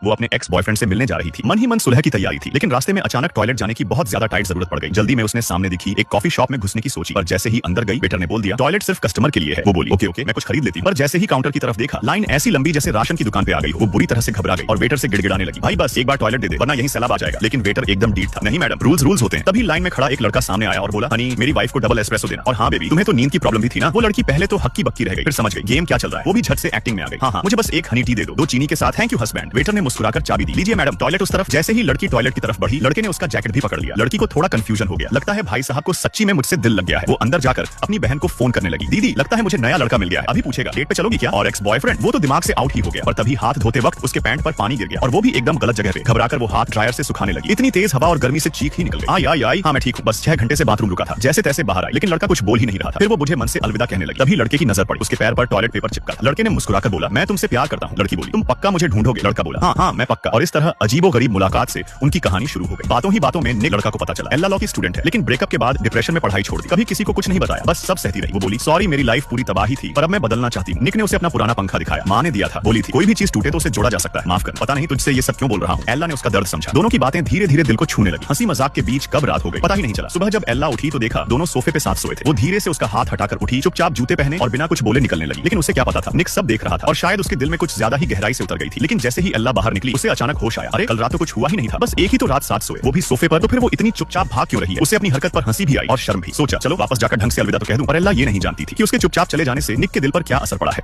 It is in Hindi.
वो अपने एक्स बॉयफ्रेंड से मिलने जा रही थी। मन ही मन सुलह की तैयारी थी, लेकिन रास्ते में अचानक टॉयलेट जाने की बहुत ज्यादा टाइट जरूरत पड़ गई। जल्दी में उसने सामने दिखी एक कॉफी शॉप में घुसने की सोची, पर जैसे ही अंदर गई वेटर ने बोल दिया टॉयलेट सिर्फ कस्टमर के लिए है। वो बोली ओके ओके मैं कुछ खरीद लेती, पर जैसे ही काउंटर की तरफ देखा लाइन ऐसी लंबी जैसे राशन की दुकान पे आ गई। वो बुरी तरह से घबरा गई और वेटर से गिड़गिड़ाने लगी, भाई बस एक बार टॉयलेट दे दे वरना यहीं सैलाब आ जाएगा। लेकिन वेटर एकदम डीठ था, नहीं मैडम रूल्स रूल्स होते हैं। तभी लाइन में खड़ा एक लड़का सामने आया और बोला हनी मेरी वाइफ को डबल एस्प्रेसो देना। और हाँ बेबी तुम्हें तो नींद की प्रॉब्लम भी थी ना। वो लड़की पहले तो हक्की बक्की रह गई, फिर समझ गई गेम क्या चल रहा है। वो भी झट से एक्टिंग में आ गई, हाँ मुझे बस एक हनी टी दे दो चीनी के साथ, थैंक यू हस्बैंड। वेटर ने मुस्कुराकर चाबी दी, लीजिए मैडम। टॉयलेट उस तरफ। जैसे ही लड़की टॉयलेट की तरफ बढ़ी लड़के ने उसका जैकेट भी पकड़ लिया। लड़की को थोड़ा कंफ्यूजन हो गया, लगता है भाई साहब को सच्ची में मुझसे दिल लग गया है। वो अंदर जाकर अपनी बहन को फोन करने लगी, दीदी लगता है मुझे नया लड़का मिल गया है, अभी पूछेगा डेट पे चलोगी क्या। और एक्स बॉयफ्रेंड वो तो दिमाग से आउट ही हो गया, पर तभी हाथ धोते वक्त उसके पैंट पर पानी गिर गया और वो भी एकदम गलत जगह पे। घबराकर वो हाथ ड्रायर से सुखाने लगी। इतनी तेज हवा और गर्मी से चीख ही निकल गई, आई आई हाँ मैं ठीक हूँ, बस 6 घंटे से बाथरूम रुका था। जैसे तैसे बाहर आई, लेकिन लड़का कुछ बोल ही नहीं रहा था। फिर वो बुझे मन से अलविदा कहने लगी। तभी लड़के की नजर पड़ी, उसके पैर पर टॉयलेट पेपर चिपका था। लड़के ने मुस्कुराकर बोला मैं तुमसे प्यार करता हूँ। लड़की बोली तुम पक्का मुझे ढूंढोगे। लड़का बोला हाँ हाँ मैं पक्का। और इस तरह अजीबोगरीब मुलाकात से उनकी कहानी शुरू हो गई। बातों ही बातों में निक लड़का को पता चला एल्ला लॉ की स्टूडेंट है, लेकिन ब्रेकअप के बाद डिप्रेशन में पढ़ाई छोड़ दी। कभी किसी को कुछ नहीं बताया, बस सब सहती रही। वो बोली सॉरी मेरी लाइफ पूरी तबाही थी, पर अब मैं बदलना चाहती हूँ। निक ने उसे अपना पुराना पंखा दिखाया, माँ ने दिया था, बोली थी कोई भी चीज टूटे तो उसे जोड़ा जा सकता है, माफ कर पता नहीं तुझसे ये सब क्यों बोल रहा हूँ। एल्ला ने उसका दर्द समझा। दोनों की बातें धीरे धीरे दिल को छूने लगी। हंसी मजाक के बीच कब रात हो गई पता ही नहीं चला। सुबह जब एल्ला उठी तो देखा दोनों सोफे पे साथ सोए थे। वो धीरे से उसका हाथ हटाकर उठी, चुपचाप जूते पहने और बिना कुछ बोले निकलने लगी। लेकिन उसे क्या पता था निक सब देख रहा था और शायद उसके दिल में कुछ ज्यादा ही गहराई से उतर गई थी। लेकिन जैसे ही एल्ला बाहर निकली उसे अचानक होश आया, अरे कल रात तो कुछ हुआ ही नहीं था, बस एक ही तो रात साथ सोए, वो भी सोफे पर। तो फिर वो इतनी चुपचाप भाग क्यों रही है। उसे अपनी हरकत पर हंसी भी आई और शर्म भी। सोचा चलो वापस जाकर ढंग से अलविदा तो कह दूं, पर एल्ला ये नहीं जानती थी कि उसके चुपचाप चले जाने से निक के दिल पर क्या असर पड़ा है।